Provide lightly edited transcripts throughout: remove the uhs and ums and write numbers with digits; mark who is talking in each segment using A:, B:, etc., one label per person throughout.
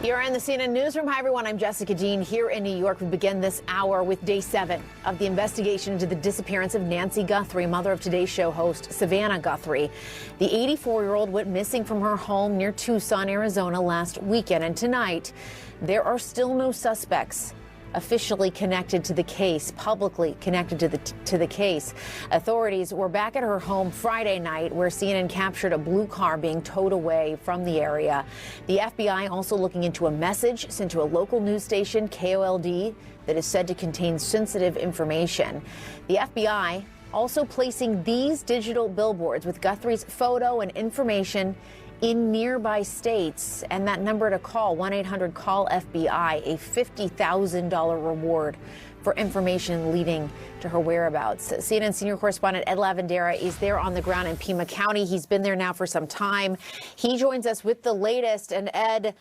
A: You're in the CNN Newsroom. Hi, everyone. I'm Jessica Dean here in New York. We begin this hour with day 7 of the investigation into the disappearance of Nancy Guthrie, mother of Today's Show host Savannah Guthrie. The 84-year-old went missing from her home near Tucson, Arizona last weekend. And tonight, there are still no suspects officially connected to the case, publicly connected to the case. Authorities were back at her home Friday night, where CNN captured a blue car being towed away from the area. The FBI also looking into a message sent to a local news station, KOLD, that is said to contain sensitive information. The FBI also placing these digital billboards with Guthrie's photo and information in nearby states, and that number to call, 1-800-CALL-FBI, a $50,000 reward for information leading to her whereabouts. CNN senior correspondent Ed Lavandera is there on the ground in Pima County. He's been there now for some time. He joins us with the latest. And Ed,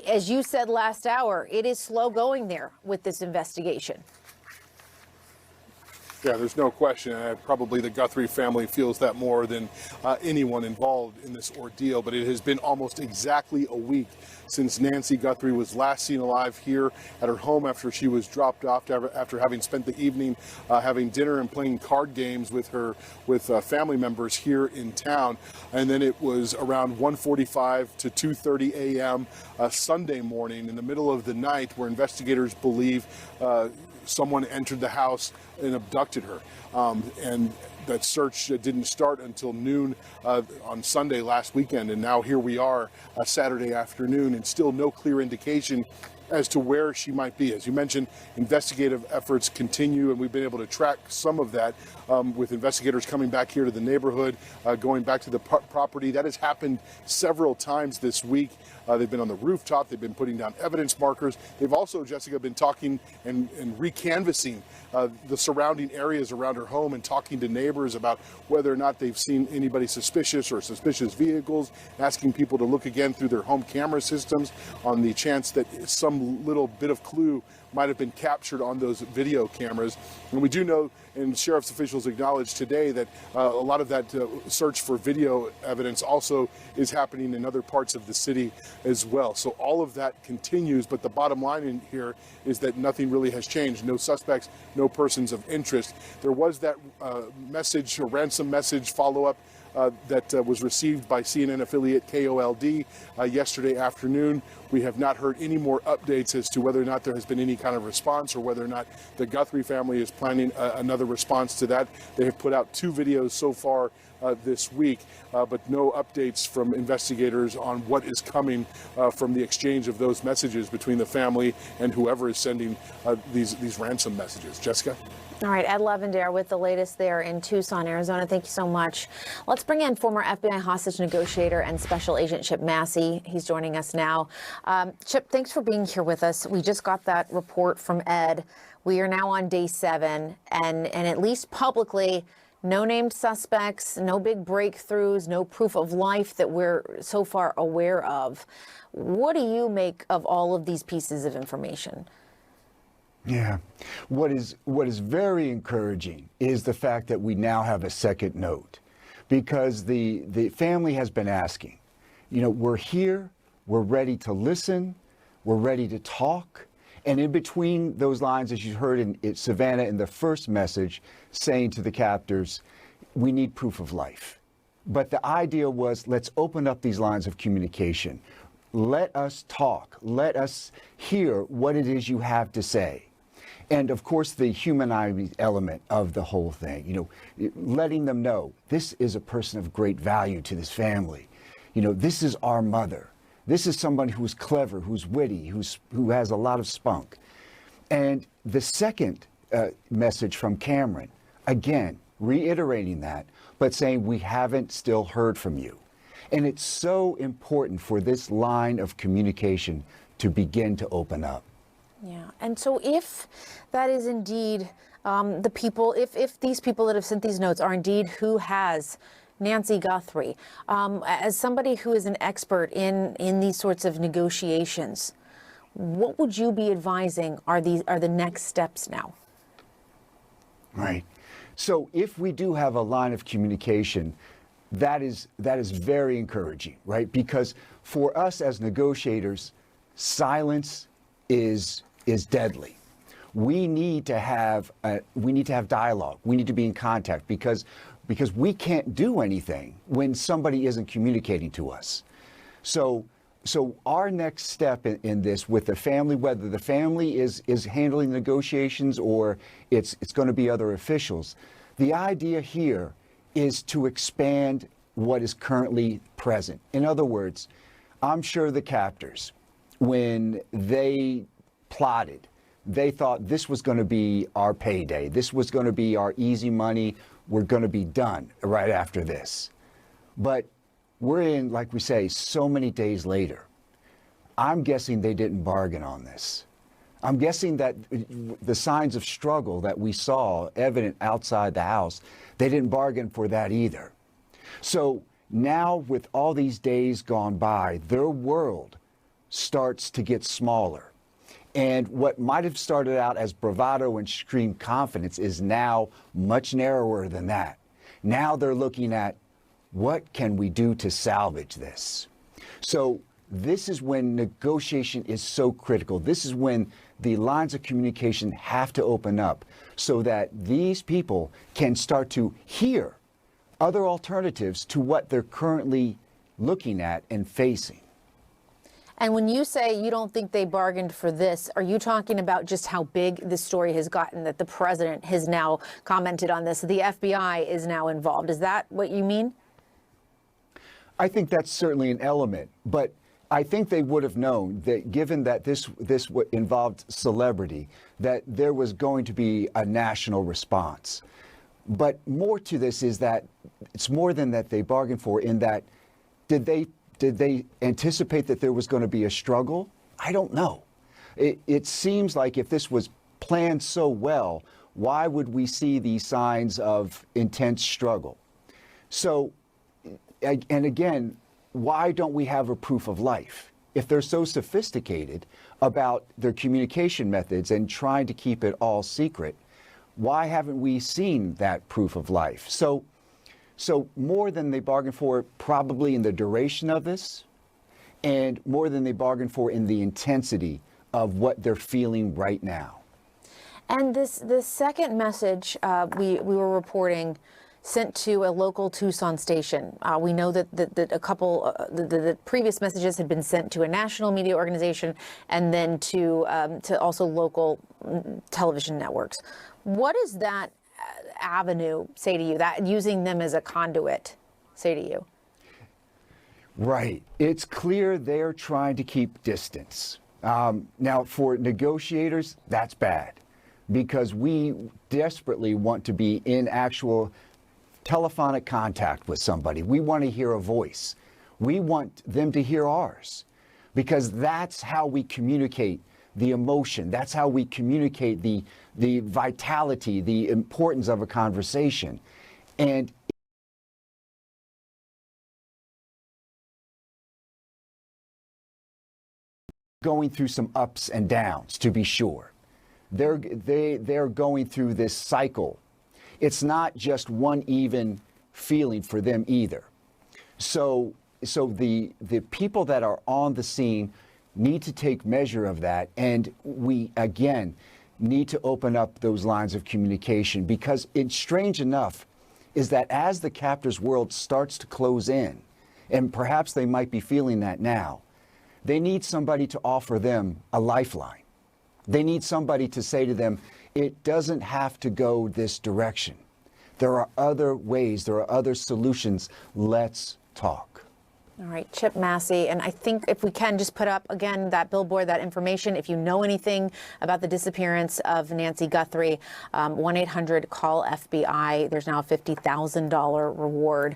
A: as you said last hour, it is slow going there with this investigation.
B: Yeah, there's no question. Probably the Guthrie family feels that more than anyone involved in this ordeal. But it has been almost exactly a week since Nancy Guthrie was last seen alive here at her home after she was dropped off after having spent the evening having dinner and playing card games with family members here in town. And then it was around 1:45 to 2:30 a.m. Sunday morning in the middle of the night where investigators believe someone entered the house and abducted her. And that search didn't start until noon on Sunday last weekend. And now here we are Saturday afternoon, and still no clear indication as to where she might be. As you mentioned, investigative efforts continue, and we've been able to track some of that with investigators coming back here to the neighborhood, going back to the property. That has happened several times this week. They've been on the rooftop. They've been putting down evidence markers. They've also, Jessica, been talking and recanvassing the surrounding areas around her home and talking to neighbors about whether or not they've seen anybody suspicious or suspicious vehicles, asking people to look again through their home camera systems on the chance that some little bit of clue might have been captured on those video cameras. And we do know, and sheriff's officials acknowledged today, that a lot of that search for video evidence also is happening in other parts of the city as well. So all of that continues, but the bottom line in here is that nothing really has changed. No suspects, no persons of interest. There was that message, a ransom message follow-up that was received by CNN affiliate KOLD yesterday afternoon. We have not heard any more updates as to whether or not there has been any kind of response or whether or not the Guthrie family is planning another response to that. They have put out 2 videos so far this week, but no updates from investigators on what is coming from the exchange of those messages between the family and whoever is sending these ransom messages. Jessica?
A: All right, Ed Lavandera with the latest there in Tucson, Arizona. Thank you so much. Let's bring in former FBI hostage negotiator and Special Agent Chip Massey. He's joining us now. Chip, thanks for being here with us. We just got that report from Ed. We are now on day 7, and at least publicly, no named suspects, no big breakthroughs, no proof of life that we're so far aware of. What do you make of all of these pieces of information?
C: Yeah. What is very encouraging is the fact that we now have a second note, because the family has been asking, we're here, we're ready to listen, we're ready to talk. And in between those lines, as you heard in Savannah in the first message, saying to the captors, we need proof of life. But the idea was, let's open up these lines of communication. Let us talk. Let us hear what it is you have to say. And of course, the humanizing element of the whole thing, letting them know this is a person of great value to this family. This is our mother. This is somebody who's clever, who's witty, who has a lot of spunk. And the second message from Cameron, again, reiterating that, but saying we haven't still heard from you. And it's so important for this line of communication to begin to open up.
A: Yeah. And so if that is indeed the people, if these people that have sent these notes are indeed who has Nancy Guthrie, as somebody who is an expert in these sorts of negotiations, what would you be advising are the next steps now?
C: Right. So if we do have a line of communication, that is very encouraging, right? Because for us as negotiators, silence is deadly. We need to have dialogue. We need to be in contact because we can't do anything when somebody isn't communicating to us. So our next step in this with the family, whether the family is handling negotiations or it's going to be other officials, the idea here is to expand what is currently present. In other words, I'm sure the captors, when they plotted, they thought this was going to be our payday. This was going to be our easy money. We're going to be done right after this. But we're in, like we say, so many days later. I'm guessing they didn't bargain on this. I'm guessing that the signs of struggle that we saw evident outside the house, they didn't bargain for that either. So now with all these days gone by, their world starts to get smaller. And what might have started out as bravado and extreme confidence is now much narrower than that. Now they're looking at what can we do to salvage this? So this is when negotiation is so critical. This is when the lines of communication have to open up so that these people can start to hear other alternatives to what they're currently looking at and facing.
A: And when you say you don't think they bargained for this, are you talking about just how big this story has gotten, that the president has now commented on this, the FBI is now involved? Is that what you mean?
C: I think that's certainly an element, but I think they would have known that given that this involved celebrity, that there was going to be a national response. But more to this is that it's more than that they bargained for, in that did they anticipate that there was going to be a struggle? I don't know. It seems like if this was planned so well, why would we see these signs of intense struggle? So, and again, why don't we have a proof of life? If they're so sophisticated about their communication methods and trying to keep it all secret, why haven't we seen that proof of life? So more than they bargained for probably in the duration of this, and more than they bargained for in the intensity of what they're feeling right now.
A: And this second message we were reporting sent to a local Tucson station. We know that a couple the previous messages had been sent to a national media organization and then to also local television networks. What does that avenue say to you, that using them as a conduit say to you?
C: Right. It's clear they're trying to keep distance. Now, for negotiators, that's bad, because we desperately want to be in actual telephonic contact with somebody. We want to hear a voice. We want them to hear ours, because that's how we communicate the emotion. That's how we communicate the vitality, the importance of a conversation. And going through some ups and downs, to be sure. They're going through this cycle. It's not just one even feeling for them either. So the people that are on the scene need to take measure of that, and we again need to open up those lines of communication, because it's strange enough is that as the captors' world starts to close in, and perhaps they might be feeling that now, they need somebody to offer them a lifeline. They need somebody to say to them, it doesn't have to go this direction. There are other ways, there are other solutions. Let's talk.
A: All right, Chip Massey, and I think if we can just put up again that billboard, that information, if you know anything about the disappearance of Nancy Guthrie, 1-800-CALL-FBI. There's now a $50,000 reward.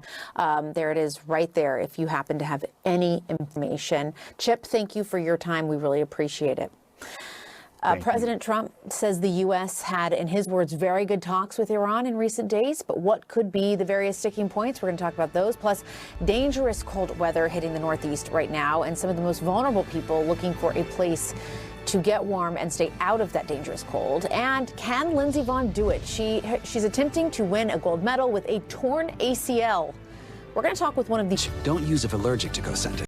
A: There it is right there if you happen to have any information. Chip, thank you for your time. We really appreciate it. President Trump says the U.S. had, in his words, very good talks with Iran in recent days. But what could be the various sticking points? We're going to talk about those. Plus, dangerous cold weather hitting the Northeast right now, and some of the most vulnerable people looking for a place to get warm and stay out of that dangerous cold. And can Lindsey Vonn do it? She's attempting to win a gold medal with a torn ACL. We're going to talk with one of these.
D: Don't use if allergic to Cosentyx.